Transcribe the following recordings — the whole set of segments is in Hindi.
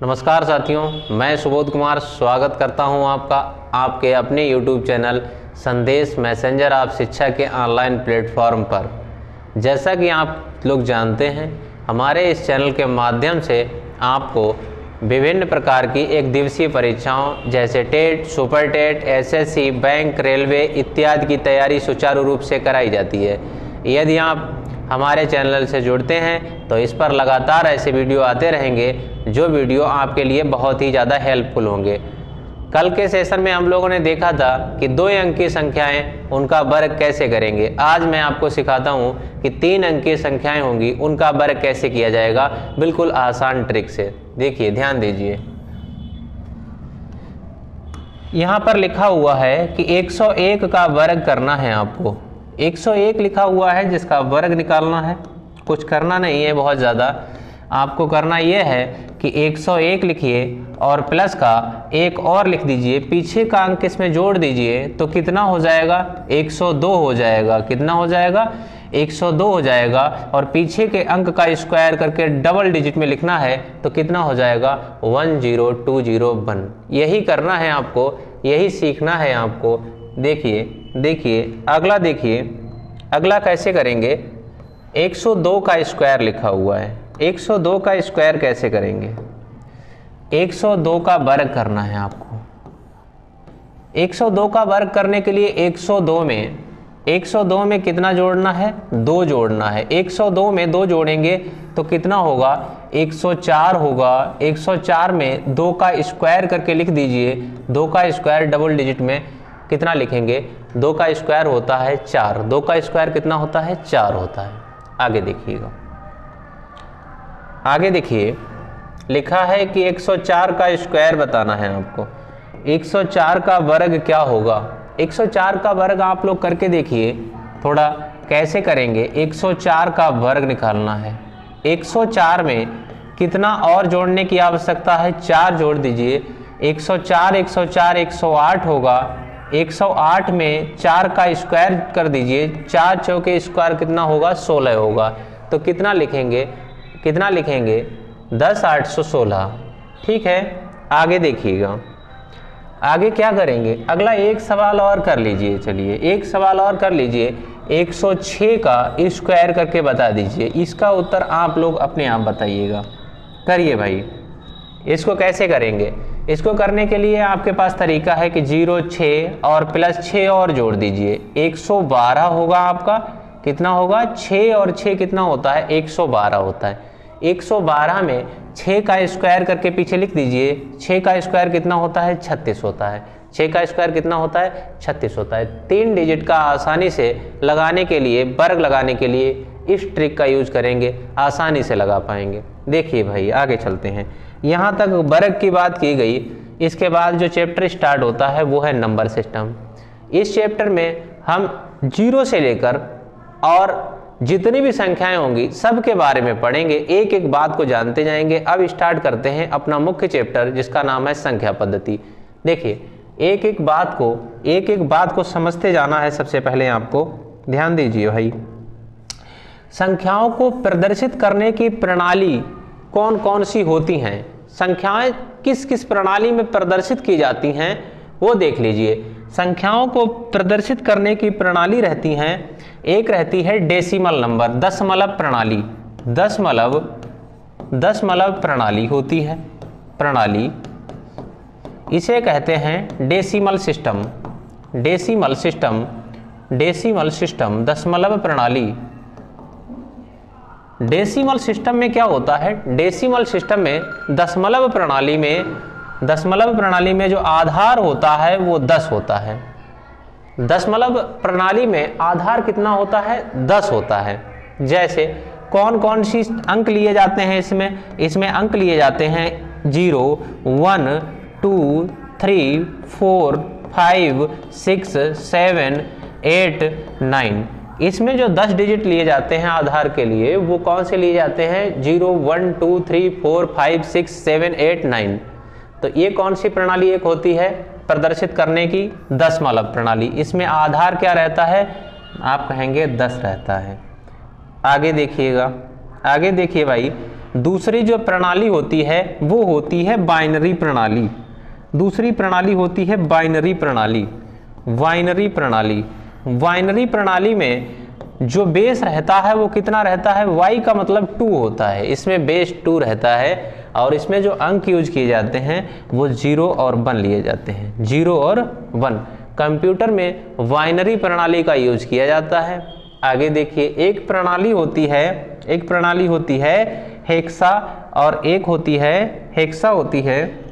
नमस्कार साथियों, मैं सुबोध कुमार स्वागत करता हूं आपका आपके अपने YouTube चैनल संदेश मैसेंजर आप शिक्षा के ऑनलाइन प्लेटफॉर्म पर। जैसा कि आप लोग जानते हैं, हमारे इस चैनल के माध्यम से आपको विभिन्न प्रकार की एक दिवसीय परीक्षाओं जैसे TET, super TET, SSC, bank, railway इत्यादि की तैयारी सुचारू रूप से कराई जाती है। यदि आप हमारे चैनल से जुड़ते हैं तो इस पर लगातार ऐसे वीडियो आते रहेंगे जो वीडियो आपके लिए बहुत ही ज़्यादा हेल्पफुल होंगे। कल के सेशन में हम लोगों ने देखा था कि 2 अंक की संख्याएं उनका वर्ग कैसे करेंगे। आज मैं आपको सिखाता हूं कि 3 अंक की संख्याएं होंगी, उनका वर्ग कैसे किया जाएगा, बिल्कुल आसान ट्रिक से। देखिए, ध्यान दीजिए। यहाँ पर लिखा हुआ है कि 101 का वर्ग करना है आपको। 101 लिखा हुआ है जिसका वर्ग निकालना है। कुछ करना नहीं है बहुत ज़्यादा, आपको करना यह है कि 101 लिखिए और प्लस का एक और लिख दीजिए, पीछे का अंक इसमें जोड़ दीजिए तो कितना हो जाएगा, 102 हो जाएगा। कितना हो जाएगा, 102 हो जाएगा। और पीछे के अंक का स्क्वायर करके डबल डिजिट में लिखना है तो कितना हो जाएगा, 10201। यही करना है आपको, यही सीखना है आपको। देखिए अगला, देखिए अगला कैसे करेंगे। 102 का स्क्वायर लिखा हुआ है, 102 का स्क्वायर कैसे करेंगे। 102 का वर्ग करना है आपको। 102 का वर्ग करने के लिए 102 में कितना जोड़ना है, 2 जोड़ना है। 102 में 2 जोड़ेंगे तो कितना होगा, 104 होगा। 104 में 2 का स्क्वायर करके लिख दीजिए। 2 का स्क्वायर डबल डिजिट में कितना लिखेंगे, 2 का स्क्वायर होता है 4। 2 का स्क्वायर कितना होता है, 4 होता है। आगे देखिएगा, आगे देखिए, लिखा है कि 104 का स्क्वायर बताना है आपको। 104 का वर्ग क्या होगा। 104 का वर्ग आप लोग करके देखिए थोड़ा कैसे करेंगे। 104 का वर्ग निकालना है। 104 में कितना और जोड़ने की आवश्यकता है, 4 जोड़ दीजिए। 104 108 होगा। 108 में 4 का स्क्वायर कर दीजिए। 4 चौके स्क्वायर कितना होगा, 16 होगा। तो कितना लिखेंगे, 10 816। ठीक है, आगे देखिएगा, आगे क्या करेंगे। अगला एक सवाल और कर लीजिए। चलिए एक सवाल और कर लीजिए। 106 का स्क्वायर करके बता दीजिए। इसका उत्तर आप लोग अपने आप बताइएगा। करिए भाई, इसको कैसे करेंगे। इसको करने के लिए आपके पास तरीका है कि 0 6 और प्लस 6 और जोड़ दीजिए। 112 होगा आपका। कितना होगा, 6 और 6 कितना होता है, 112 होता है। 112 में 6 का स्क्वायर करके पीछे लिख दीजिए। 6 का स्क्वायर कितना होता है, 36 होता है। 6 का स्क्वायर कितना होता है, 36 होता है। 3 डिजिट का आसानी से लगाने के लिए, वर्ग लगाने के लिए इस ट्रिक का यूज करेंगे, आसानी से लगा पाएंगे। देखिए भाई, आगे चलते हैं। यहाँ तक वर्ग की बात की गई। इसके बाद जो चैप्टर स्टार्ट होता है वो है नंबर सिस्टम। इस चैप्टर में हम 0 से लेकर और जितनी भी संख्याएं होंगी सब के बारे में पढ़ेंगे, एक एक बात को जानते जाएंगे। अब स्टार्ट करते हैं अपना मुख्य चैप्टर जिसका नाम है संख्या पद्धति। देखिए एक एक बात को समझते जाना है। सबसे पहले आपको ध्यान दीजिए भाई, संख्याओं को प्रदर्शित करने की प्रणाली कौन कौन सी होती हैं, संख्याएं किस किस प्रणाली में प्रदर्शित की जाती हैं वो देख लीजिए। संख्याओं को प्रदर्शित करने की प्रणाली रहती हैं, एक रहती है डेसिमल नंबर, दशमलव प्रणाली। दशमलव प्रणाली होती है, प्रणाली इसे कहते हैं डेसिमल सिस्टम। दशमलव प्रणाली। डेसिमल सिस्टम में क्या होता है, डेसिमल सिस्टम में दशमलव प्रणाली में जो आधार होता है वो 10 होता है। दशमलव प्रणाली में आधार कितना होता है, 10 होता है। जैसे कौन कौन सी अंक लिए जाते हैं इसमें अंक लिए जाते हैं 0 1 2 3 4 5 6 7 8 9। इसमें जो 10 डिजिट लिए जाते हैं आधार के लिए वो कौन से लिए जाते हैं, 0 1 2 3 4 5 6 7 8 9। तो ये कौन सी प्रणाली एक होती है प्रदर्शित करने की, दशमलव प्रणाली। इसमें आधार क्या रहता है, आप कहेंगे 10 रहता है। आगे देखिएगा, आगे देखिए भाई, दूसरी जो प्रणाली होती है वो होती है बाइनरी प्रणाली। दूसरी प्रणाली होती है बाइनरी प्रणाली। बाइनरी प्रणाली, बाइनरी प्रणाली में जो बेस रहता है वो कितना रहता है, y का मतलब 2 होता है, इसमें बेस 2 रहता है और इसमें जो अंक यूज किए जाते हैं वो 0 और 1 लिए जाते हैं, 0 और 1। कंप्यूटर में बाइनरी प्रणाली का यूज किया जाता है। आगे देखिए, एक प्रणाली होती है हेक्सा और एक होती है हेक्सा होती है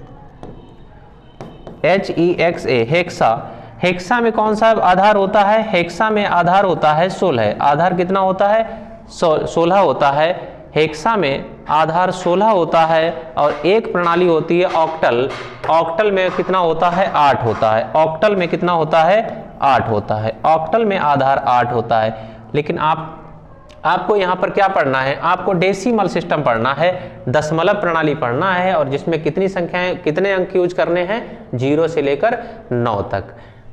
HEXA, हेक्सा। हेक्सा में कौन सा आधार होता है, हेक्सा में आधार होता है 16। आधार कितना होता है, 16 होता है। हेक्सा में आधार 16 होता है। और एक प्रणाली होती है ऑक्टल। ऑक्टल में कितना होता है, 8 होता है। ऑक्टल में कितना होता है, 8 होता है। ऑक्टल में आधार 8 होता है। लेकिन आपको यहाँ पर क्या पढ़ना है, आपको डेसिमल सिस्टम पढ़ना है, दशमलव प्रणाली पढ़ना है, और जिसमें कितनी संख्याएं, कितने अंक यूज करने हैं, 0 से लेकर 9 तक।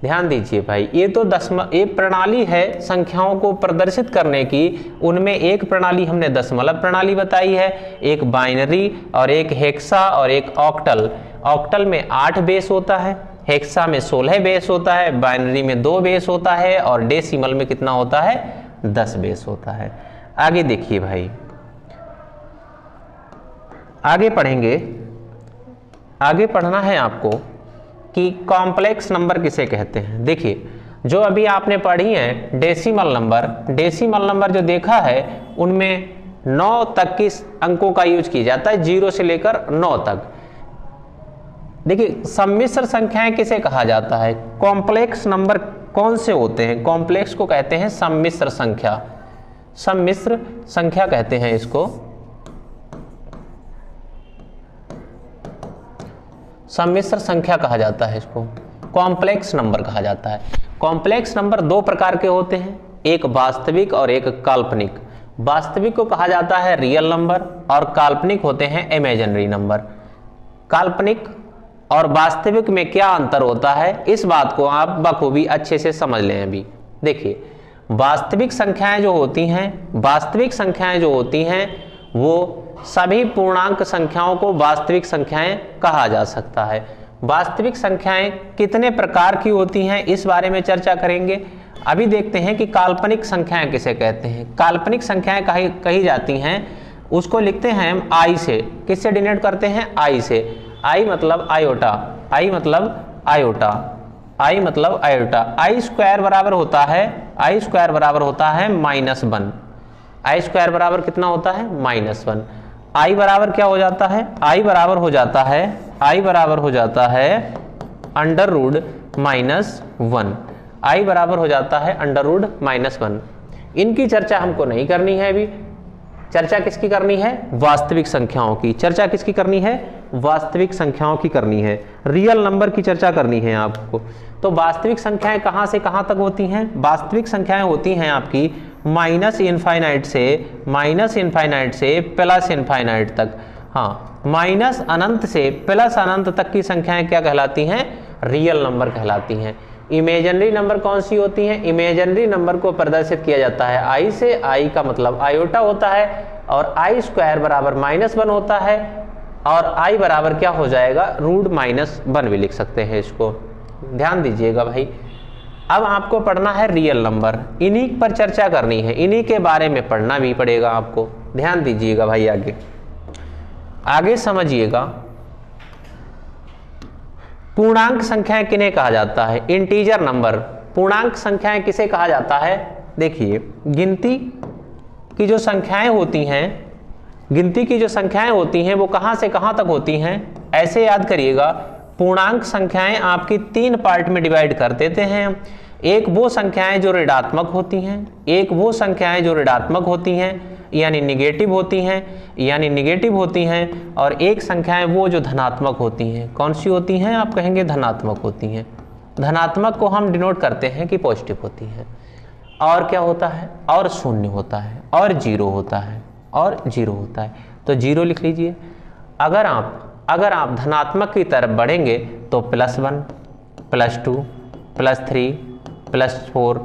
ध्यान दीजिए भाई, ये तो एक प्रणाली है संख्याओं को प्रदर्शित करने की। उनमें एक प्रणाली हमने दशमलव प्रणाली बताई है, एक बाइनरी और एक हेक्सा और एक ऑक्टल। ऑक्टल में 8 बेस होता है, हेक्सा में 16 बेस होता है, बाइनरी में 2 बेस होता है और डेसिमल में कितना होता है, 10 बेस होता है। आगे देखिए भाई, आगे पढ़ेंगे, आगे पढ़ना है आपको कि कॉम्प्लेक्स नंबर किसे कहते हैं। देखिए, जो अभी आपने पढ़ी है डेसिमल नंबर जो देखा है उनमें 9 तक की अंकों का यूज किया जाता है, 0 से लेकर 9 तक। देखिए, सम्मिश्र संख्याएं किसे कहा जाता है, कॉम्प्लेक्स नंबर कौन से होते हैं, कॉम्प्लेक्स को कहते हैं सम्मिश्र संख्या। सम्मिश्र संख्या कहते हैं इसको, सम्मिश्र संख्या कहा जाता है इसको, कॉम्प्लेक्स नंबर कहा जाता है। कॉम्प्लेक्स नंबर 2 प्रकार के होते हैं, एक वास्तविक और एक काल्पनिक। वास्तविक को कहा जाता है रियल नंबर और काल्पनिक होते हैं इमेजिनरी नंबर। काल्पनिक और वास्तविक में क्या अंतर होता है, इस बात को आप बखूबी अच्छे से समझ लें। अभी देखिए, वास्तविक संख्याएं जो होती हैं वो सभी पूर्णांक संख्याओं को वास्तविक संख्याएं कहा जा सकता है। वास्तविक संख्याएं कितने प्रकार की होती हैं, इस बारे में चर्चा करेंगे। अभी देखते हैं कि काल्पनिक संख्याएं किसे कहते हैं। काल्पनिक संख्याएं कही जाती हैं, उसको लिखते हैं हम आई से। किससे डिनोट करते हैं, आई से। आई मतलब आयोटा, आई मतलब आयोटा, आई मतलब आयोटा। आई स्क्वायर बराबर होता है, आई स्क्वायर बराबर होता है -1। आई स्क्वायर बराबर कितना होता है, -1। आई बराबर क्या हो जाता है, आई बराबर हो जाता है अंडर रूट -1। आई बराबर हो जाता है अंडर रूट -1। इनकी चर्चा हमको नहीं करनी है अभी। चर्चा किसकी करनी है, वास्तविक संख्याओं की। चर्चा किसकी करनी है, वास्तविक संख्याओं की करनी है। रियल नंबर की चर्चा करनी है आपको। तो वास्तविक संख्याएं कहां से कहां तक होती हैं, वास्तविक संख्याएं होती हैं आपकी -इनफाइनाइट से प्लस इनफाइनाइट तक। हाँ, माइनस अनंत से प्लस अनंत तक की संख्याएं क्या कहलाती हैं, रियल नंबर कहलाती हैं। इमेजिनरी नंबर कौन सी होती हैं, इमेजिनरी नंबर को प्रदर्शित किया जाता है आई से। आई का मतलब आयोटा होता है और आई स्क्वायर बराबर -1 होता है और आई बराबर क्या हो जाएगा, √-1 भी लिख सकते हैं इसको। ध्यान दीजिएगा भाई। अब आपको पढ़ना है रियल नंबर, इन्हीं पर चर्चा करनी है, इन्हीं के बारे में पढ़ना भी पड़ेगा आपको। ध्यान दीजिएगा भाई, आगे समझिएगा। पूर्णांक संख्याएं किन्हें कहा जाता है, इंटीजर नंबर। पूर्णांक संख्याएं किसे कहा जाता है, देखिए गिनती की जो संख्याएं होती हैं वो कहां से कहां तक होती हैं, ऐसे याद करिएगा। पूर्णांक संख्याएं आपकी 3 पार्ट में डिवाइड कर देते हैं। एक वो संख्याएं जो ऋणात्मक होती हैं, यानी निगेटिव होती हैं, और एक संख्याएं वो जो धनात्मक होती हैं। कौन सी होती हैं, आप कहेंगे धनात्मक होती हैं। धनात्मक को हम डिनोट करते हैं कि पॉजिटिव होती हैं। और क्या होता है, और शून्य होता है, और जीरो होता है। तो जीरो लिख लीजिए। अगर आप धनात्मक की तरफ बढ़ेंगे तो +1, +2, +3, +4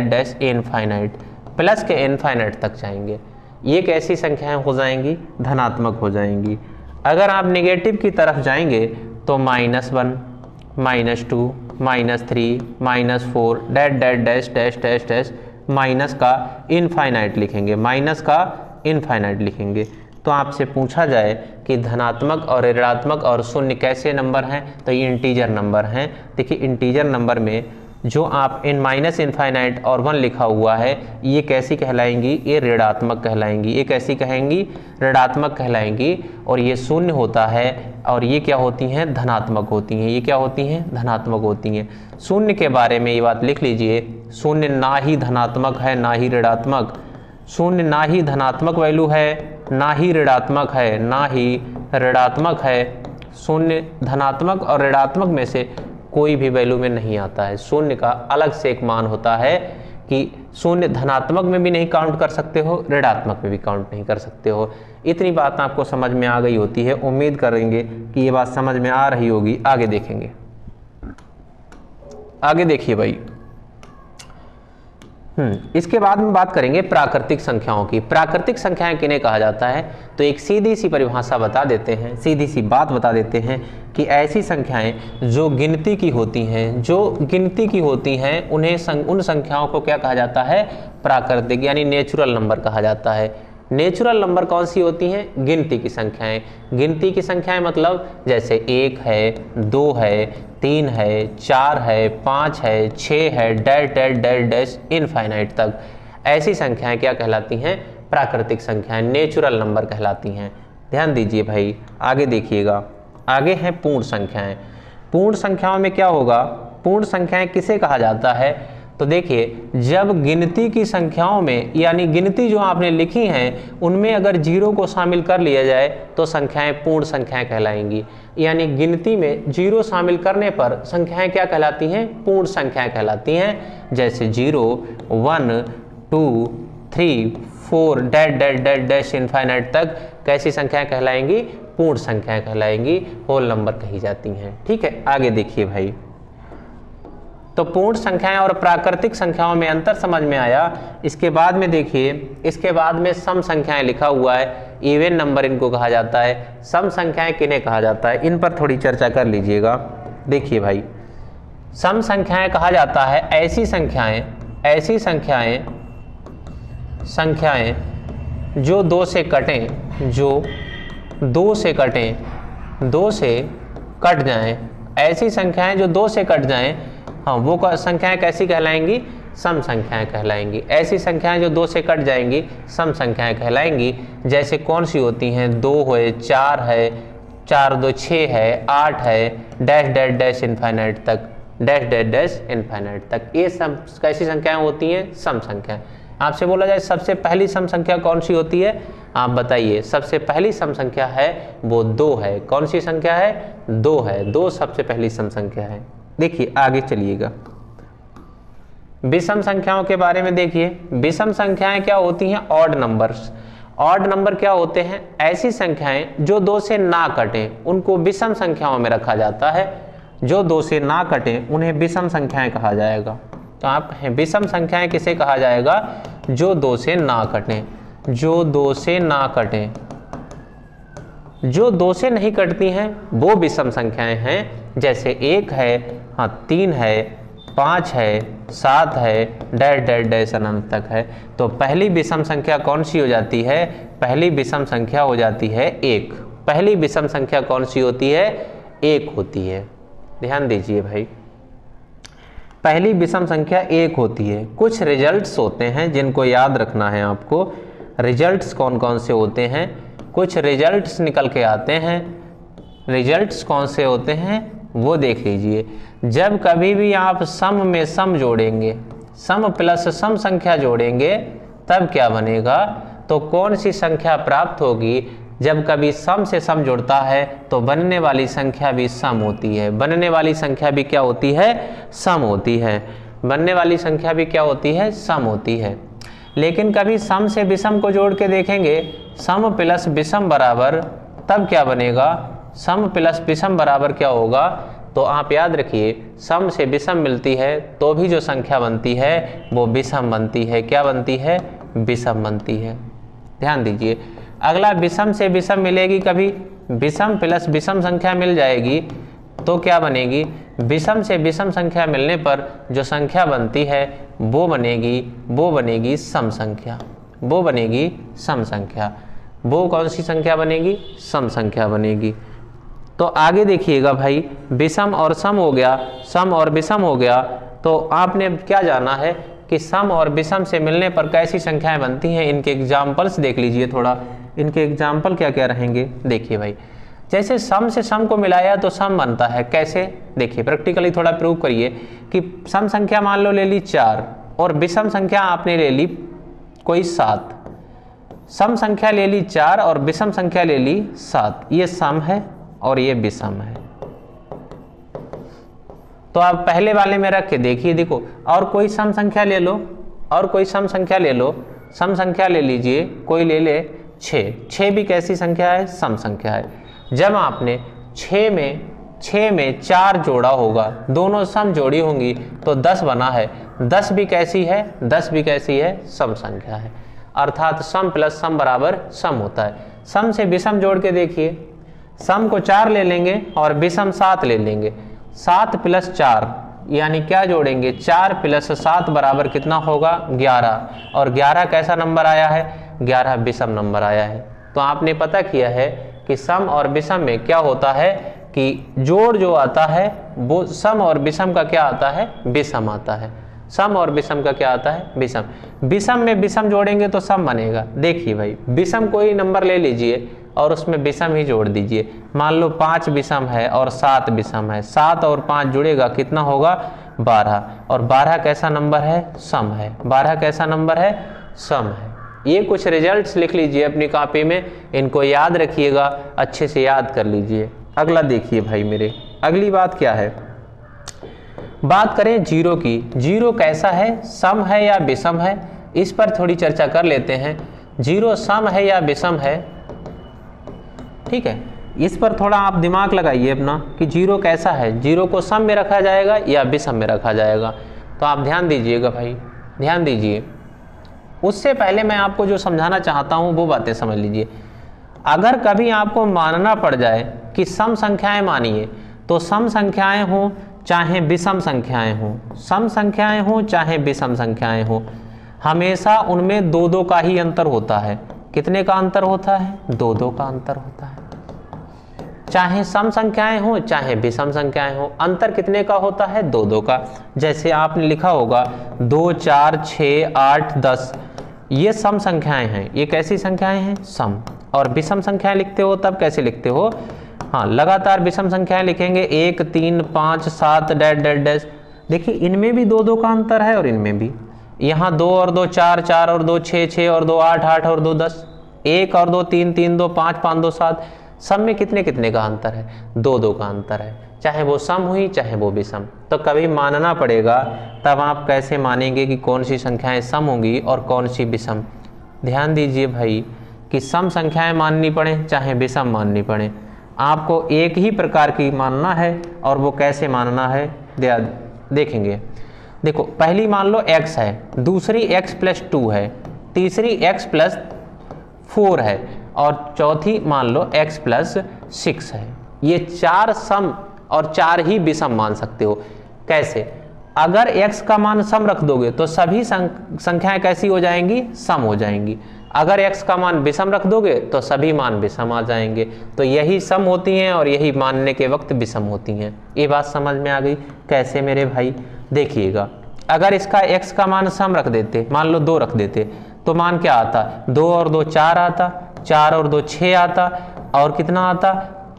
डैश इनफाइनाइट, प्लस के इनफाइनाइट तक जाएंगे। ये कैसी संख्याएं हो जाएंगी, धनात्मक हो जाएंगी। अगर आप नेगेटिव की तरफ जाएंगे तो -1, -2, -3, -4 dash dash dash dash dash dash minus का इनफाइनाइट लिखेंगे, माइनस का इनफाइनाइट लिखेंगे। तो आपसे पूछा जाए कि धनात्मक और ऋणात्मक और शून्य कैसे नंबर हैं, तो ये इंटीजर नंबर हैं। देखिए इंटीजर नंबर में जो आप इन माइनस इनफाइनाइट और 1 लिखा हुआ है, ये कैसी कहलाएंगी, ये ऋणात्मक कहलाएंगी। ये कैसी कहेंगी, ऋणात्मक कहलाएंगी। और ये शून्य होता है और ये क्या होती हैं, धनात्मक होती हैं। ये क्या होती हैं, धनात्मक होती हैं। शून्य के बारे में ये बात लिख लीजिए, शून्य ना ही धनात्मक है ना ही ऋणात्मक। शून्य ना ही धनात्मक वैल्यू है ना ही ऋणात्मक है, ना ही ऋणात्मक है। शून्य धनात्मक और ऋणात्मक में से कोई भी वैल्यू में नहीं आता है। शून्य का अलग से एक मान होता है कि शून्य धनात्मक में भी नहीं काउंट कर सकते हो, ऋणात्मक में भी काउंट नहीं कर सकते हो। इतनी बात आपको समझ में आ गई होती है। उम्मीद करेंगे कि ये बात समझ में आ रही होगी। आगे देखेंगे, आगे देखिए भाई। इसके बाद में बात करेंगे प्राकृतिक संख्याओं की। प्राकृतिक संख्याएं किन्हें कहा जाता है, तो एक सीधी सी परिभाषा बता देते हैं, सीधी सी बात बता देते हैं कि ऐसी संख्याएं जो गिनती की होती हैं, जो गिनती की होती हैं, उन्हें उन संख्याओं को क्या कहा जाता है, प्राकृतिक यानी नेचुरल नंबर कहा जाता है। नेचुरल नंबर कौन सी होती हैं, गिनती की संख्याएं। गिनती की संख्याएं मतलब जैसे 1 है, 2 है, 3 है, 4 है, 5 है, 6 है, dash dash dash dash infinite तक। ऐसी संख्याएं क्या कहलाती हैं, प्राकृतिक संख्याएं, नेचुरल नंबर कहलाती हैं। ध्यान दीजिए भाई, आगे देखिएगा। आगे हैं पूर्ण संख्याएं। पूर्ण संख्याओं में क्या होगा, पूर्ण संख्याएं किसे कहा जाता है, तो देखिए जब गिनती की संख्याओं में यानी गिनती जो आपने लिखी हैं उनमें अगर 0 को शामिल कर लिया जाए तो संख्याएं पूर्ण संख्याएं कहलाएंगी। यानी गिनती में 0 शामिल करने पर संख्याएं क्या कहलाती हैं, पूर्ण संख्याएं कहलाती हैं। जैसे 0, 1, 2, 3, 4 dash dash dash dash infinite तक कैसी संख्याएं कहलाएंगी, पूर्ण संख्याएं कहलाएंगी, होल नंबर कही जाती हैं। ठीक है, आगे देखिए भाई। तो पूर्ण संख्याएं और प्राकृतिक संख्याओं में अंतर समझ में आया। इसके बाद में देखिए, इसके बाद में सम संख्याएं लिखा हुआ है, इवन नंबर इनको कहा जाता है। सम संख्याएं किन्हें कहा जाता है, इन पर थोड़ी चर्चा कर लीजिएगा। देखिए भाई, सम संख्याएं कहा जाता है ऐसी संख्याएं जो 2 से कटें, जो 2 से कटें, 2 से कट जाएं। ऐसी संख्याएं जो 2 से कट जाएं, हाँ, वो संख्याएं कैसी कहलाएंगी, सम संख्याएं कहलाएंगी। ऐसी संख्याएं जो 2 से कट जाएंगी सम संख्याएं कहलाएंगी। जैसे कौन सी होती हैं, 2 है, 4 है, 4 2 6 है, 8 है, डैश डैश डैश इनफाइनाइट तक, डैश डैश डैश इनफाइनाइट तक। ये सब कैसी संख्याएं होती हैं, सम संख्याएं। आपसे बोला जाए सबसे पहली सम संख्या कौन सी होती है, आप बताइए। सबसे पहली सम संख्या है वो 2 है। कौन सी संख्या है, 2 है। 2 सबसे पहली सम संख्या है। देखिए आगे चलिएगा, विषम संख्याओं के बारे में देखिए। विषम संख्याएं क्या होती हैं, ऑड नंबर्स। ऑड नंबर क्या होते हैं, ऐसी संख्याएं जो 2 से ना कटें उनको विषम संख्याओं में रखा जाता है। जो 2 से ना कटें उन्हें विषम संख्याएं कहा जाएगा। तो आप कहें विषम संख्याएं किसे कहा जाएगा, जो 2 से ना कटें, जो 2 से ना कटें। जो 2 से नहीं कटती हैं वो विषम संख्याएं हैं। जैसे 1 है, हाँ 3 है, 5 है, 7 है, डैश डैश डैश अनंत तक है। तो पहली विषम संख्या कौन सी हो जाती है, पहली विषम संख्या हो जाती है 1। पहली विषम संख्या कौन सी होती है, 1 होती है। ध्यान दीजिए भाई, पहली विषम संख्या 1 होती है। कुछ रिजल्ट्स होते हैं जिनको याद रखना है आपको। रिजल्ट्स कौन कौन से होते हैं, कुछ रिजल्ट्स निकल के आते हैं। रिजल्ट्स कौन से होते हैं वो देख लीजिए। जब कभी भी आप सम में सम जोड़ेंगे, सम प्लस सम संख्या जोड़ेंगे, तब क्या बनेगा, तो कौन सी संख्या प्राप्त होगी, जब कभी सम से सम जुड़ता है तो बनने वाली संख्या भी सम होती है। बनने वाली संख्या भी क्या होती है, सम होती है। बनने वाली संख्या भी क्या होती है, सम होती है। लेकिन कभी सम से विषम को जोड़ के देखेंगे, सम प्लस विषम बराबर, तब क्या बनेगा, सम प्लस विषम बराबर क्या होगा, तो आप याद रखिए सम से विषम मिलती है तो भी जो संख्या बनती है वो विषम बनती है। क्या बनती है, विषम बनती है। ध्यान दीजिए। अगला विषम से विषम मिलेगी, कभी विषम प्लस विषम संख्या मिल जाएगी तो क्या बनेगी, विषम से विषम संख्या मिलने पर जो संख्या बनती है वो बनेगी सम संख्या, वो बनेगी सम संख्या। वो कौन सी संख्या बनेगी, सम संख्या बनेगी। तो आगे देखिएगा भाई, विषम और सम हो गया, सम और विषम हो गया, तो आपने क्या जाना है कि सम और विषम से मिलने पर कैसी संख्याएं बनती हैं। इनके एग्जाम्पल्स देख लीजिए थोड़ा, इनके एग्जाम्पल क्या क्या रहेंगे। देखिए भाई, जैसे सम से सम को मिलाया तो सम बनता है, कैसे, देखिए प्रैक्टिकली थोड़ा प्रूव करिए कि सम संख्या मान लो ले ली 4 और विषम संख्या आपने ले ली कोई 7, सम संख्या ले ली 4 और विषम संख्या ले ली 7, ये सम है और ये विषम है। तो आप पहले वाले में रख के देखिए, देखो और कोई सम संख्या ले लो, और कोई सम संख्या ले लो, सम संख्या ले लीजिए, कोई ले ले 6, 6 भी कैसी संख्या है, सम संख्या है। जब आपने 6 में 4 जोड़ा होगा, दोनों सम जोड़ी होंगी तो 10 बना है, 10 भी कैसी है, 10 भी कैसी है, सम संख्या है। अर्थात सम प्लस सम बराबर सम होता है। सम से विषम जोड़ के देखिए, सम को 4 ले लेंगे और विषम 7 ले लेंगे, 7 प्लस 4 यानी क्या जोड़ेंगे, 4 प्लस 7 बराबर कितना होगा, 11, और 11 कैसा नंबर आया है, 11 विषम नंबर आया है। तो आपने पता किया है कि सम और विषम में क्या होता है कि जोड़ जो आता है वो सम और विषम का क्या आता है, विषम आता है। सम और विषम का क्या आता है, विषम। विषम में विषम जोड़ेंगे तो सम बनेगा। देखिए भाई, विषम कोई नंबर ले लीजिए और उसमें विषम ही जोड़ दीजिए। मान लो 5 विषम है और 7 विषम है, 7 और 5 जुड़ेगा कितना होगा, 12, और 12 कैसा नंबर है, सम है। 12 कैसा नंबर है, सम है। ये कुछ रिजल्ट्स लिख लीजिए अपनी कॉपी में, इनको याद रखिएगा, अच्छे से याद कर लीजिए। अगला देखिए भाई मेरे, अगली बात क्या है, बात करें जीरो की। जीरो कैसा है, सम है या विषम है, इस पर थोड़ी चर्चा कर लेते हैं। जीरो सम है या विषम है, ठीक है, इस पर थोड़ा आप दिमाग लगाइए अपना कि जीरो कैसा है, जीरो को सम में रखा जाएगा या विषम में रखा जाएगा। तो आप ध्यान दीजिएगा भाई, ध्यान दीजिए। उससे पहले मैं आपको जो समझाना चाहता हूं वो बातें समझ लीजिए। अगर कभी आपको मानना पड़ जाए कि सम संख्याएं मानिए, तो सम संख्याएं हों चाहे विषम संख्याएं हों, सम संख्याएं हों चाहे विषम संख्याएं हों, हमेशा उनमें 2-2 का ही अंतर होता है। कितने का अंतर होता है, 2-2 का अंतर होता है। चाहे सम संख्याएं हों चाहे विषम संख्याएं हों, अंतर कितने का होता है, 2-2 का। जैसे आपने लिखा होगा 2, 4, 6, 8, 10, ये सम संख्याएं हैं। ये कैसी संख्याएं हैं, सम। और विषम संख्याएं लिखते हो तब कैसे लिखते हो, हाँ लगातार विषम संख्याएं लिखेंगे, 1, 3, 5, 7 डैश डैश डैश। देखिए इनमें भी 2-2 का अंतर है और इनमें भी। यहाँ 2 और 2 4, 4 और 2 6, 6 और 2 8, 8 और 2 10, 1 और 2 3, 3 2 5, 5 2 7। सब में कितने कितने का अंतर है, 2-2 का अंतर है, चाहे वो सम हुई चाहे वो विषम। तो कभी मानना पड़ेगा, तब आप कैसे मानेंगे कि कौन सी संख्याएं सम होंगी और कौन सी विषम। ध्यान दीजिए भाई कि सम संख्याएं माननी पड़े चाहे विषम माननी पड़े, आपको एक ही प्रकार की मानना है। और वो कैसे मानना है देखेंगे। देखो पहली मान लो x है, दूसरी x + 2 है, तीसरी x + 4 है और चौथी मान लो x + 6 है। ये 4 सम और 4 ही विषम मान सकते हो। कैसे, अगर x का मान सम रख दोगे तो सभी संख्याएं कैसी हो जाएंगी, सम हो जाएंगी। अगर x का मान विषम रख दोगे तो सभी मान विषम आ जाएंगे। तो यही सम होती हैं और यही मानने के वक्त विषम होती हैं। ये बात समझ में आ गई। कैसे मेरे भाई, देखिएगा, अगर इसका x का मान सम रख देते, मान लो 2 रख देते, तो मान क्या आता, 2 और 2 4 आता, 4 और 2 6 आता, और कितना आता,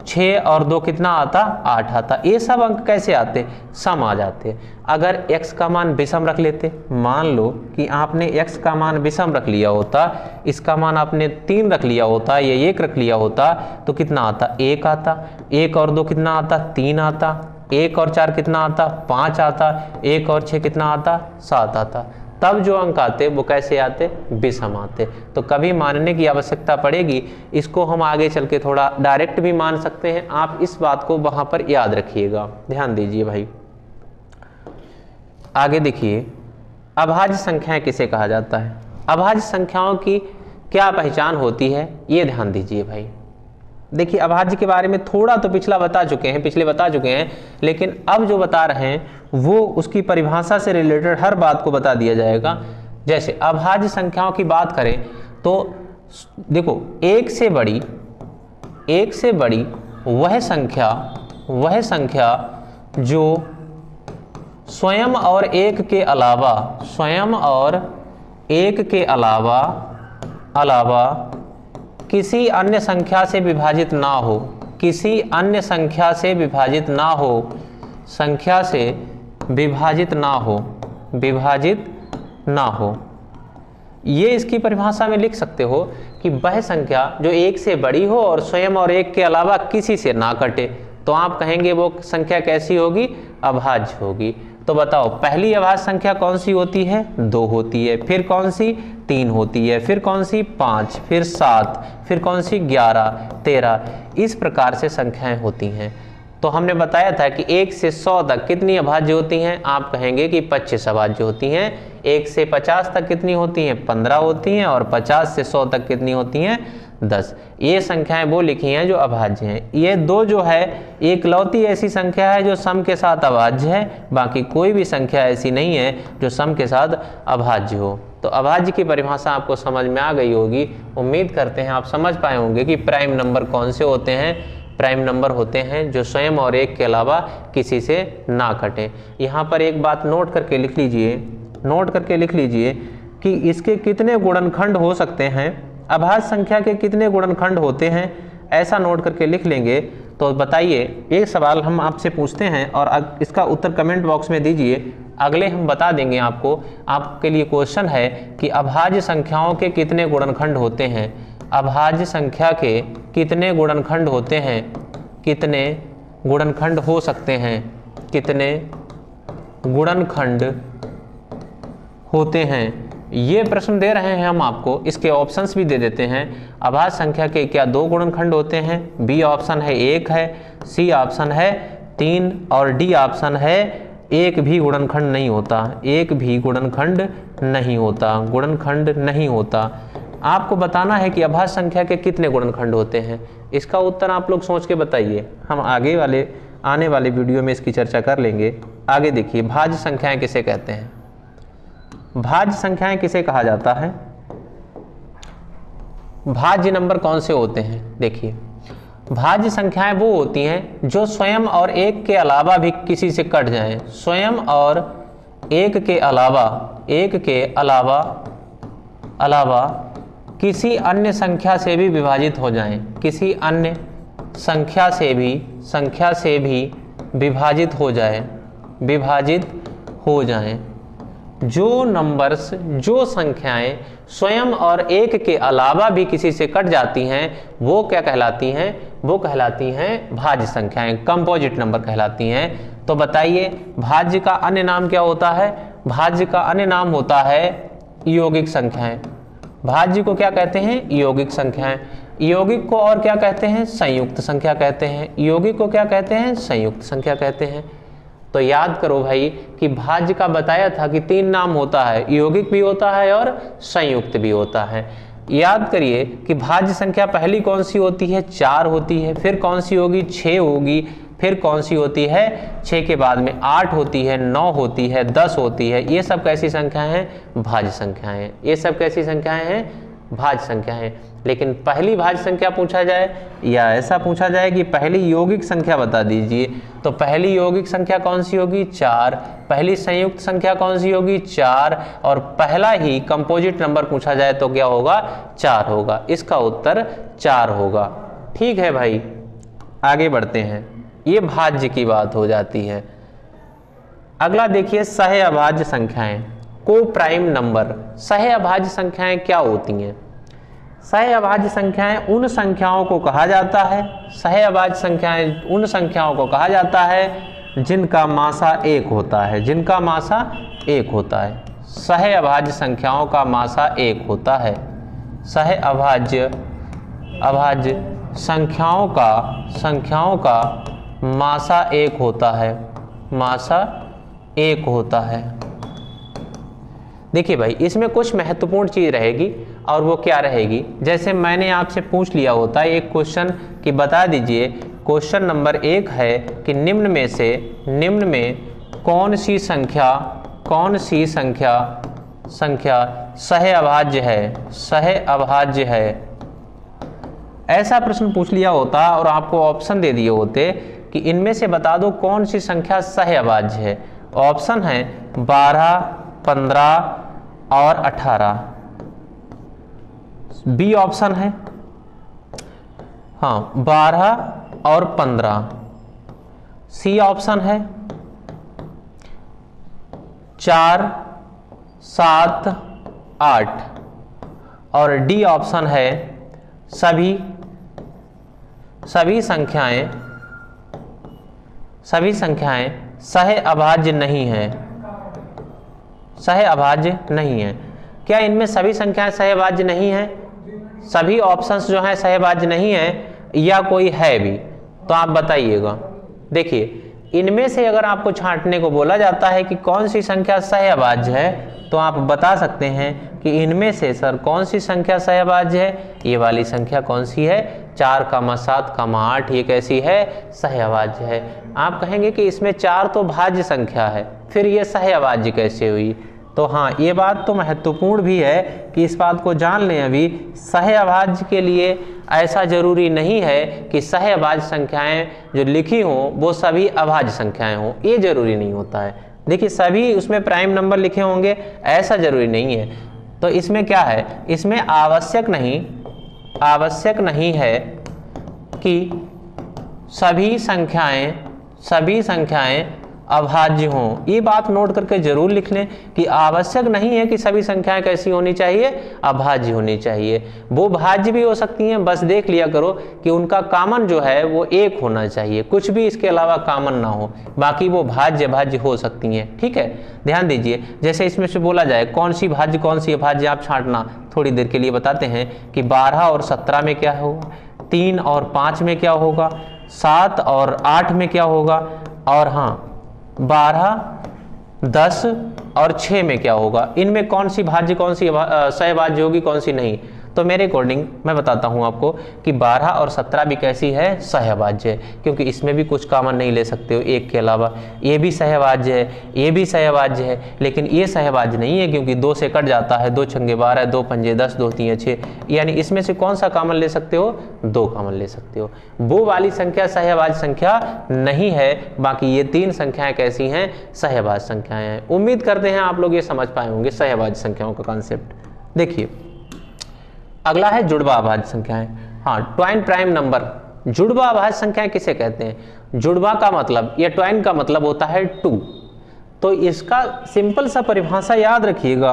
6 और 2 कितना आता, 8 आता। ये सब अंक कैसे आते, सम आ जाते। अगर x का मान विषम रख लेते, मान लो कि आपने x का मान विषम रख लिया होता, इसका मान आपने 3 रख लिया होता या 1 रख लिया होता, तो कितना आता, 1 आता। 1 और 2 कितना आता, 3 आता। 1 और 4 कितना आता, 5 आता। 1 और 6 कितना आता, 7 आता। तब जो अंक आते वो कैसे आते, विषम आते। तो कभी मानने की आवश्यकता पड़ेगी, इसको हम आगे चल के थोड़ा डायरेक्ट भी मान सकते हैं। आप इस बात को वहां पर याद रखिएगा, ध्यान दीजिए भाई। आगे देखिए, अभाज्य संख्याएं किसे कहा जाता है। अभाज्य संख्याओं की क्या पहचान होती है, ये ध्यान दीजिए भाई। देखिए अभाज्य के बारे में थोड़ा तो पिछले बता चुके हैं, लेकिन अब जो बता रहे हैं वो उसकी परिभाषा से रिलेटेड हर बात को बता दिया जाएगा। जैसे अभाज्य संख्याओं की बात करें तो देखो, एक से बड़ी वह संख्या जो स्वयं और एक के अलावा किसी अन्य संख्या से विभाजित ना हो, ये इसकी परिभाषा में लिख सकते हो कि वह संख्या जो एक से बड़ी हो और स्वयं और एक के अलावा किसी से ना कटे, तो आप कहेंगे वो संख्या कैसी होगी, अभाज्य होगी। तो बताओ पहली अभाज्य संख्या कौन सी होती है, 2 होती है, फिर कौन सी 3 होती है, फिर कौन सी 5, फिर 7, फिर कौन सी 11, 13, इस प्रकार से संख्याएं होती हैं। तो हमने बताया था कि 1 से 100 तक कितनी अभाज्य होती हैं, आप कहेंगे कि 25 अभाज्य होती हैं। 1 से 50 तक कितनी होती हैं, 15 होती हैं, और 50 से 100 तक कितनी होती हैं, 10। ये संख्याएं वो लिखी हैं जो अभाज्य हैं। ये 2 जो है एकलौती ऐसी संख्या है जो सम के साथ अभाज्य है, बाकी कोई भी संख्या ऐसी नहीं है जो सम के साथ अभाज्य हो। तो अभाज्य की परिभाषा आपको समझ में आ गई होगी। उम्मीद करते हैं आप समझ पाए होंगे कि प्राइम नंबर कौन से होते हैं। प्राइम नंबर होते हैं जो स्वयं और एक के अलावा किसी से ना कटे। यहाँ पर एक बात नोट करके लिख लीजिए कि इसके कितने गुणनखंड हो सकते हैं, अभाज्य संख्या के कितने गुणनखंड होते हैं, ऐसा नोट करके लिख लेंगे। तो बताइए, एक सवाल हम आपसे पूछते हैं और इसका उत्तर कमेंट बॉक्स में दीजिए, अगले हम बता देंगे आपको। आपके लिए क्वेश्चन है कि अभाज्य संख्याओं के कितने गुणनखंड होते हैं, अभाज्य संख्या के कितने गुणनखंड होते हैं, कितने गुणनखंड हो सकते हैं, कितने गुणनखंड होते हैं। ये प्रश्न दे रहे हैं हम आपको, इसके ऑप्शंस भी दे देते हैं। अभाज्य संख्या के क्या 2 गुणनखंड होते हैं, बी ऑप्शन है 1 है, सी ऑप्शन है 3 और डी ऑप्शन है 1 भी गुणनखंड नहीं होता। आपको बताना है कि अभाज्य संख्या के कितने गुणनखंड होते हैं। इसका उत्तर आप लोग सोच के बताइए, हम आने वाले वीडियो में इसकी चर्चा कर लेंगे। आगे देखिए, भाज्य संख्याएं किसे कहते हैं, भाज्य संख्याएं किसे कहा जाता है, भाज्य नंबर कौन से होते हैं। देखिए, भाज्य संख्याएं वो होती हैं जो स्वयं और एक के अलावा भी किसी से कट जाएं, स्वयं और एक के अलावा किसी अन्य संख्या से भी विभाजित हो जाएं, किसी अन्य संख्या से भी विभाजित हो जाएं। जो संख्याएं स्वयं और एक के अलावा भी किसी से कट जाती हैं वो क्या कहलाती हैं, वो कहलाती हैं भाज्य संख्याएं, कंपोजिट नंबर कहलाती हैं। तो बताइए भाज्य का अन्य नाम क्या होता है, भाज्य का अन्य नाम होता है यौगिक संख्याएं। भाज्य को क्या कहते हैं, यौगिक संख्याएं। यौगिक को और क्या कहते हैं, संयुक्त संख्या कहते हैं। यौगिक को क्या कहते हैं, संयुक्त संख्या कहते हैं। तो याद करो भाई कि भाज्य का बताया था कि 3 नाम होता है, यौगिक भी होता है और संयुक्त भी होता है। याद करिए कि भाज्य संख्या पहली कौन सी होती है, 4 होती है, फिर कौन सी होगी, 6 होगी, फिर कौन सी होती है, 6 के बाद में 8 होती है, 9 होती है, 10 होती है। ये सब कैसी संख्याएं हैं, भाज्य संख्याएं हैं। ये सब कैसी संख्याएं हैं, भाज्य संख्याएं। लेकिन पहली भाज्य संख्या पूछा जाए या ऐसा पूछा जाए कि पहली यौगिक संख्या बता दीजिए, तो पहली यौगिक संख्या कौन सी होगी, 4। पहली संयुक्त संख्या कौन सी होगी, 4। और पहला ही कंपोजिट नंबर पूछा जाए तो क्या होगा, 4 होगा। इसका उत्तर 4 होगा। ठीक है भाई, आगे बढ़ते हैं। ये भाज्य की बात हो जाती है। अगला देखिए, सह अभाज्य संख्याएं, को प्राइम नंबर। सह अभाज्य संख्याएं क्या होती हैं, सह अभाज्य संख्याएं उन संख्याओं को कहा जाता है, सह अभाज्य संख्याएं उन संख्याओं को कहा जाता है जिनका मासा 1 होता है, जिनका मासा 1 होता है। सह अभाज्य संख्याओं का मासा 1 होता है। सह अभाज्य संख्याओं का मासा 1 होता है, मासा 1 होता है। देखिए भाई, इसमें कुछ महत्वपूर्ण चीज रहेगी, और वो क्या रहेगी। जैसे मैंने आपसे पूछ लिया होता है एक क्वेश्चन कि बता दीजिए, क्वेश्चन नंबर 1 है कि निम्न में कौन सी संख्या सह अभाज्य है। ऐसा प्रश्न पूछ लिया होता और आपको ऑप्शन दे दिए होते कि इनमें से बता दो कौन सी संख्या सह अभाज्य है। ऑप्शन है 12, 15 और 18। बी ऑप्शन है 12 और 15। सी ऑप्शन है 4, 7, 8 और डी ऑप्शन है सभी संख्याएं सह अभाज्य नहीं है। क्या इनमें सभी संख्याएं सहभाज्य नहीं है? सभी ऑप्शंस जो हैं सहभाज्य नहीं है या कोई है भी? तो आप बताइएगा। देखिए, इनमें से अगर आपको छांटने को बोला जाता है कि कौन सी संख्या सहभाज्य है, तो आप बता सकते हैं कि इनमें से सर कौन सी संख्या सहभाज्य है। ये वाली संख्या कौन सी है? 4, 7, 8 ये कैसी है? सहभाज्य है। आप कहेंगे कि इसमें 4 तो भाज्य संख्या है, फिर ये सहभाज्य कैसे हुई? तो हाँ, ये बात तो महत्वपूर्ण भी है कि इस बात को जान लें। अभी सहअभाज्य के लिए ऐसा जरूरी नहीं है कि सहअभाज्य संख्याएं जो लिखी हों वो सभी अभाज्य संख्याएं हों, ये जरूरी नहीं होता है। देखिए, सभी उसमें प्राइम नंबर लिखे होंगे ऐसा जरूरी नहीं है। तो इसमें क्या है, इसमें आवश्यक नहीं है कि सभी संख्याएं अभाज्य हों। ये बात नोट करके जरूर लिख लें कि आवश्यक नहीं है कि सभी संख्याएं कैसी होनी चाहिए? अभाज्य होनी चाहिए। वो भाज्य भी हो सकती हैं, बस देख लिया करो कि उनका कॉमन जो है वो 1 होना चाहिए, कुछ भी इसके अलावा कॉमन ना हो। बाकी वो भाज्य हो सकती हैं। ठीक है, ध्यान दीजिए। जैसे इसमें से बोला जाए कौन सी भाज्य कौन सी अभाज्य, आप छांटना थोड़ी देर के लिए बताते हैं कि 12 और 17 में क्या होगा, 3 और 5 में क्या होगा, 7 और 8 में क्या होगा, और हाँ 12, 10 और 6 में क्या होगा। इनमें कौन सी भाज्य कौन सी सहभाज्य होगी, कौन सी नहीं। तो मेरे अकॉर्डिंग मैं बताता हूं आपको कि 12 और 17 भी कैसी है? सहभाज्य है, क्योंकि इसमें भी कुछ कॉमन नहीं ले सकते हो 1 के अलावा। ये भी सहभाज्य है, ये भी सहभाज्य है, लेकिन ये सहभाज्य नहीं है क्योंकि 2 से कट जाता है। 2 छंगे 12, 2 पंजे 10, 2 तीन 6, यानी इसमें से कौन सा कॉमन ले सकते हो? 2 कॉमन ले सकते हो। वो वाली संख्या सहभाज्य संख्या नहीं है। बाकी ये 3 संख्याएं कैसी हैं? सहभाज्य संख्याएं हैं। उम्मीद करते हैं आप लोग ये समझ पाए होंगे सहभाज्य संख्याओं का कॉन्सेप्ट। देखिए, अगला है जुड़वा अभाज्य संख्याएं। हाँ, ट्वाइन प्राइम नंबर। जुड़वा अभाज्य संख्याएं किसे कहते हैं? जुड़वा का मतलब या ट्वाइन का मतलब होता है 2। तो इसका सिंपल सा परिभाषा याद रखिएगा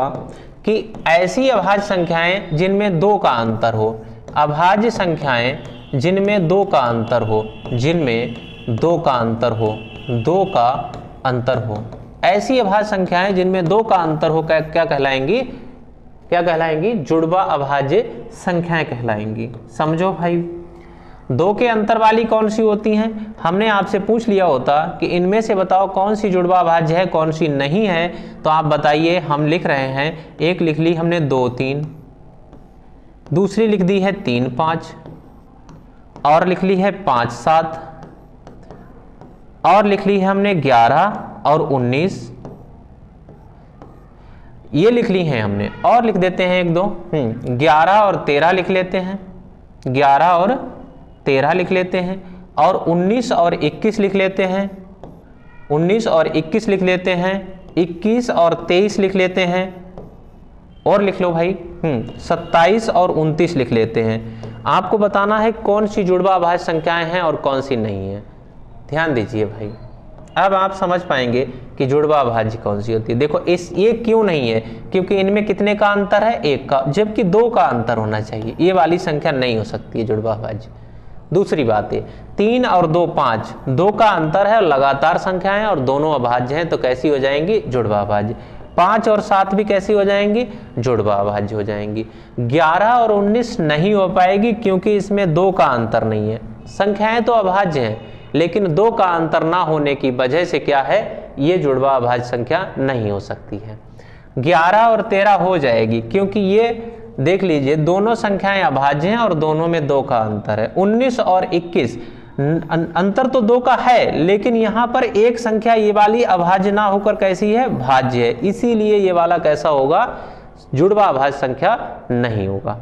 कि ऐसी अभाज्य संख्याएं जिनमें 2 का अंतर हो। अभाज्य संख्याएं जिनमें 2 का अंतर हो, ऐसी अभाज्य संख्याएं जिनमें 2 का अंतर हो क्या कहलाएंगी? जुड़वा अभाज्य संख्याएं कहलाएंगी। समझो भाई, 2 के अंतर वाली कौन सी होती हैं? हमने आपसे पूछ लिया होता कि इनमें से बताओ कौन सी जुड़वा अभाज्य है, कौन सी नहीं है। तो आप बताइए। हम लिख रहे हैं, एक लिख ली हमने 2, 3, दूसरी लिख दी है 3, 5, और लिख ली है 5, 7, और लिख ली है हमने 11 और 19, ये लिख ली हैं हमने। और लिख देते हैं 1, 2, 11 और 13 लिख लेते हैं, 11 और 13 लिख लेते हैं, और 19 और 21 लिख लेते हैं, 19 और 21 लिख लेते हैं, 21 और 23 लिख लेते हैं, और लिख लो भाई 27 और 29 लिख लेते हैं। आपको बताना है कौन सी जुड़वा अभाज्य संख्याएं हैं और कौन सी नहीं है। ध्यान दीजिए भाई, अब आप समझ पाएंगे कि जुड़वा अभाज्य कौन सी होती है। देखो, ये क्यों नहीं है? क्योंकि इनमें कितने का अंतर है? 1 का, जबकि 2 का अंतर होना चाहिए। ये वाली संख्या नहीं हो सकती है जुड़वा अभाज्य। दूसरी बात है 3 और 2, 5, 2 का अंतर है और लगातार संख्याएं और दोनों अभाज्य हैं, तो कैसी हो जाएंगी? जुड़वा अभाज्य। 5 और 7 भी कैसी हो जाएंगी? जुड़वा अभाज्य हो जाएंगी। 11 और 19 नहीं हो पाएगी क्योंकि इसमें 2 का अंतर नहीं है। संख्याएं तो अभाज्य हैं, लेकिन 2 का अंतर ना होने की वजह से क्या है? ये जुड़वा अभाज्य संख्या नहीं हो सकती है। 11 और 13 हो जाएगी क्योंकि ये देख लीजिए दोनों संख्याएं अभाज्य हैं और दोनों में 2 का अंतर है। 19 और 21 अंतर तो 2 का है, लेकिन यहाँ पर एक संख्या ये वाली अभाज्य ना होकर कैसी है, भाज्य है, इसीलिए ये वाला कैसा होगा, जुड़वा अभाज्य संख्या नहीं होगा।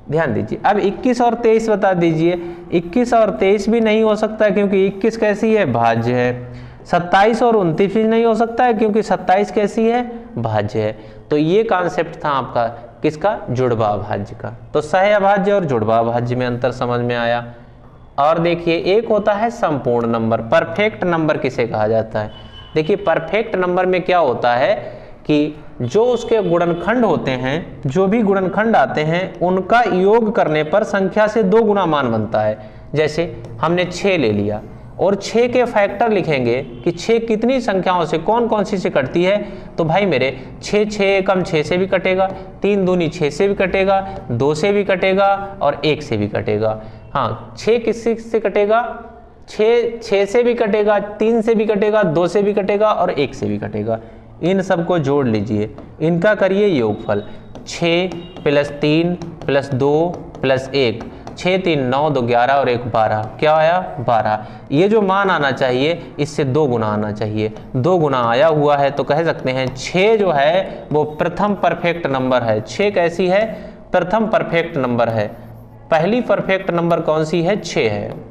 ध्यान दीजिए। अब 21 और 23 बता दीजिए। 21 और 23 भी नहीं हो सकता है क्योंकि 21 कैसी है, भाज्य है। 27 और 29 भी नहीं हो सकता है क्योंकि 27 कैसी है, भाज्य है। तो ये कॉन्सेप्ट था आपका किसका, जुड़वा अभाज्य का। तो सह अभाज्य और जुड़वा अभाज्य में अंतर समझ में आया। और देखिए एक होता है संपूर्ण नंबर, परफेक्ट नंबर किसे कहा जाता है। देखिए परफेक्ट नंबर में क्या होता है कि जो उसके गुणनखंड होते हैं, जो भी गुणनखंड आते हैं उनका योग करने पर संख्या से 2 गुना मान बनता है। जैसे हमने 6 ले लिया और 6 के फैक्टर लिखेंगे कि 6 कितनी संख्याओं से कौन कौन सी से कटती है, तो भाई मेरे 6 एकम 6 से भी कटेगा, 3 दूनी 6 से भी कटेगा, 2 से भी कटेगा और 1 से भी कटेगा। हाँ 6 किससे से कटेगा, 6 से भी कटेगा, 3 से भी कटेगा, 2 से भी कटेगा और 1 से भी कटेगा। इन सबको जोड़ लीजिए, इनका करिए योगफल। 6 + 3 + 2 + 1, 6 3 9 2 11 और 1 12, क्या आया 12। ये जो मान आना चाहिए इससे 2 गुना आना चाहिए, 2 गुना आया हुआ है, तो कह सकते हैं 6 जो है वो प्रथम परफेक्ट नंबर है। 6 कैसी है, प्रथम परफेक्ट नंबर है। पहली परफेक्ट नंबर कौन सी है, 6 है।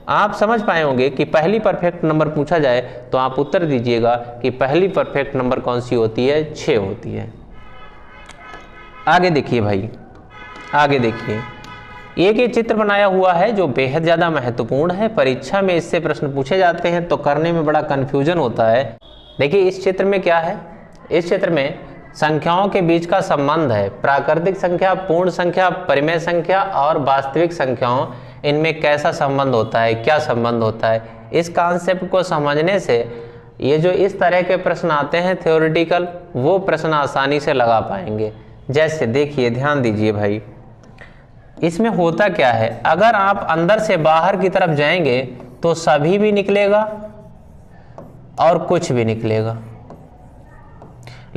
आप समझ पाए होंगे कि पहली परफेक्ट नंबर पूछा जाए तो आप उत्तर दीजिएगा कि पहली परफेक्ट नंबर कौन सी होती है, 6 होती है। आगे देखिए भाई, आगे देखिए। एक ये चित्र बनाया हुआ है जो बेहद ज़्यादा महत्वपूर्ण है, परीक्षा में इससे प्रश्न पूछे जाते हैं तो करने में बड़ा कन्फ्यूजन होता है। देखिए इस चित्र में क्या है, इस चित्र में संख्याओं के बीच का संबंध है। प्राकृतिक संख्या, पूर्ण संख्या, परिमेय संख्या और वास्तविक संख्याओं, इनमें कैसा संबंध होता है, क्या संबंध होता है। इस कॉन्सेप्ट को समझने से ये जो इस तरह के प्रश्न आते हैं थ्योरेटिकल, वो प्रश्न आसानी से लगा पाएंगे। जैसे देखिए, ध्यान दीजिए भाई, इसमें होता क्या है, अगर आप अंदर से बाहर की तरफ जाएंगे तो सभी भी निकलेगा और कुछ भी निकलेगा,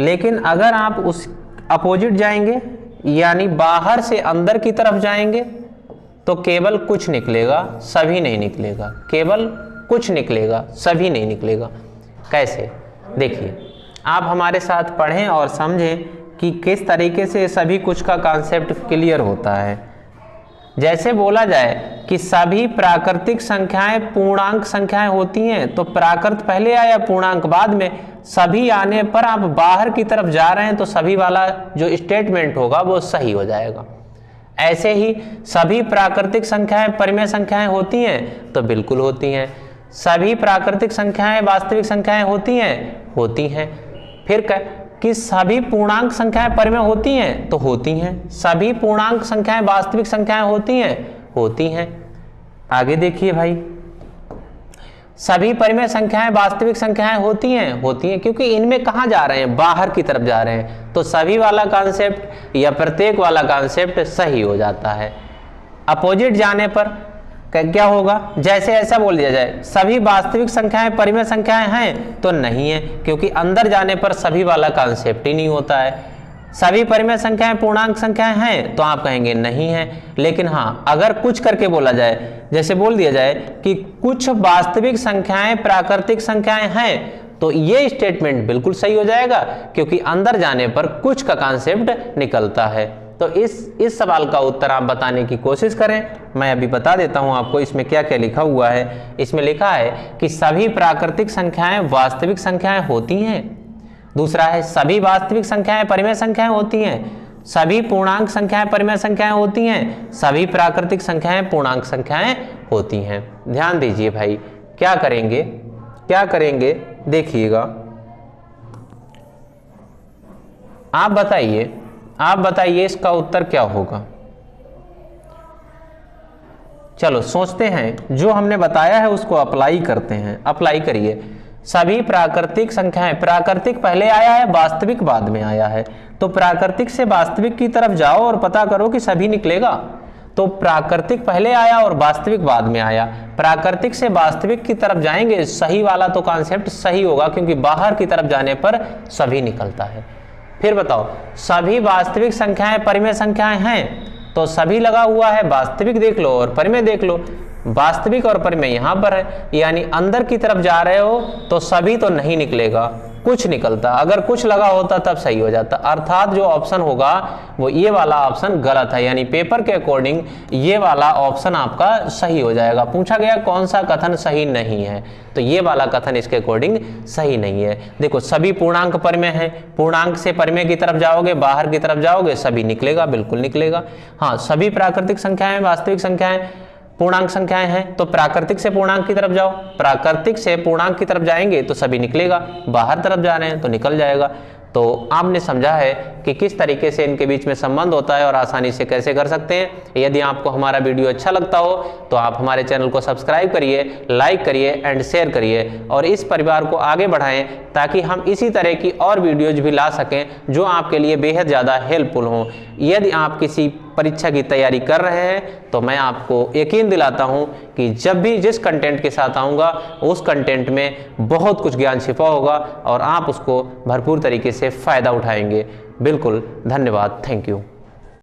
लेकिन अगर आप उस अपोजिट जाएंगे यानी बाहर से अंदर की तरफ जाएंगे तो केवल कुछ निकलेगा, सभी नहीं निकलेगा। केवल कुछ निकलेगा, सभी नहीं निकलेगा। कैसे, देखिए आप हमारे साथ पढ़ें और समझें कि किस तरीके से सभी कुछ का कॉन्सेप्ट क्लियर होता है। जैसे बोला जाए कि सभी प्राकृतिक संख्याएं पूर्णांक संख्याएं होती हैं, तो प्राकृत पहले आया, पूर्णांक बाद में। सभी आने पर आप बाहर की तरफ जा रहे हैं तो सभी वाला जो स्टेटमेंट होगा वो सही हो जाएगा। ऐसे ही सभी प्राकृतिक संख्याएं परिमेय संख्याएं होती हैं, तो बिल्कुल होती हैं। सभी प्राकृतिक संख्याएं वास्तविक संख्याएं होती हैं, होती हैं। फिर कि सभी पूर्णांक संख्याएं परिमेय होती हैं, तो होती हैं। सभी पूर्णांक संख्याएं वास्तविक संख्याएं होती हैं, होती हैं। आगे देखिए भाई, सभी परिमेय संख्याएं वास्तविक संख्याएं होती हैं, होती हैं, क्योंकि इनमें कहाँ जा रहे हैं, बाहर की तरफ जा रहे हैं, तो सभी वाला कॉन्सेप्ट या प्रत्येक वाला कॉन्सेप्ट सही हो जाता है। अपोजिट जाने पर क्या होगा, जैसे ऐसा बोल दिया जाए सभी वास्तविक संख्याएं परिमेय संख्याएं हैं, तो नहीं है, क्योंकि अंदर जाने पर सभी वाला कॉन्सेप्ट ही नहीं होता है। सभी परिमेय संख्याएं पूर्णांक संख्याएं हैं, तो आप कहेंगे नहीं है। लेकिन हाँ, अगर कुछ करके बोला जाए, जैसे बोल दिया जाए कि कुछ वास्तविक संख्याएं प्राकृतिक संख्याएं हैं, तो ये स्टेटमेंट बिल्कुल सही हो जाएगा, क्योंकि अंदर जाने पर कुछ का कॉन्सेप्ट निकलता है। तो इस सवाल का उत्तर आप बताने की कोशिश करें। मैं अभी बता देता हूं आपको इसमें क्या क्या लिखा हुआ है। इसमें लिखा है कि सभी प्राकृतिक संख्याएं वास्तविक संख्याएं होती हैं। दूसरा है सभी वास्तविक संख्याएं परिमेय संख्याएं होती हैं। सभी पूर्णांक संख्याएं परिमेय संख्याएं होती हैं। सभी प्राकृतिक संख्याएं पूर्णांक संख्याएं होती हैं। ध्यान दीजिए भाई, क्या करेंगे, क्या करेंगे, देखिएगा। आप बताइए इसका उत्तर क्या होगा। चलो सोचते हैं, जो हमने बताया है उसको अप्लाई करते हैं। अप्लाई करिए। सभी प्राकृतिक संख्याएं, प्राकृतिक पहले आया है, वास्तविक बाद में आया है, तो प्राकृतिक से वास्तविक की तरफ जाओ और पता करो कि सभी निकलेगा। तो प्राकृतिक पहले आया और वास्तविक बाद में आया। प्राकृतिक से वास्तविक की तरफ जाएंगे, सही वाला तो कॉन्सेप्ट सही होगा, क्योंकि बाहर की तरफ जाने पर सभी निकलता है। फिर बताओ सभी वास्तविक संख्याएं परिमेय संख्याएं हैं, तो सभी लगा हुआ है, वास्तविक देख लो और परिमेय देख लो। वास्तविक और परिमेय यहाँ पर है, यानी अंदर की तरफ जा रहे हो तो सभी तो नहीं निकलेगा, कुछ निकलता। अगर कुछ लगा होता तब सही हो जाता। अर्थात जो ऑप्शन होगा वो ये वाला ऑप्शन गलत है, यानी पेपर के अकॉर्डिंग ये वाला ऑप्शन आपका सही हो जाएगा। पूछा गया कौन सा कथन सही नहीं है, तो ये वाला कथन इसके अकॉर्डिंग सही नहीं है। देखो सभी पूर्णांक परिमेय है, पूर्णांक से परिमेय की तरफ जाओगे, बाहर की तरफ जाओगे, सभी निकलेगा, बिल्कुल निकलेगा। हाँ, सभी प्राकृतिक संख्याएं वास्तविक संख्याएं पूर्णांक संख्याएं हैं, तो प्राकृतिक से पूर्णांक की तरफ जाओ, प्राकृतिक से पूर्णांक की तरफ जाएंगे तो सभी निकलेगा, बाहर तरफ जा रहे हैं तो निकल जाएगा। तो आपने समझा है कि किस तरीके से इनके बीच में संबंध होता है और आसानी से कैसे कर सकते हैं। यदि आपको हमारा वीडियो अच्छा लगता हो तो आप हमारे चैनल को सब्सक्राइब करिए, लाइक करिए एंड शेयर करिए और इस परिवार को आगे बढ़ाएं ताकि हम इसी तरह की और वीडियोज भी ला सकें जो आपके लिए बेहद ज़्यादा हेल्पफुल हों। यदि आप किसी परीक्षा की तैयारी कर रहे हैं तो मैं आपको यकीन दिलाता हूं कि जब भी जिस कंटेंट के साथ आऊँगा उस कंटेंट में बहुत कुछ ज्ञान छिपा होगा और आप उसको भरपूर तरीके से फ़ायदा उठाएंगे। बिल्कुल, धन्यवाद, थैंक यू।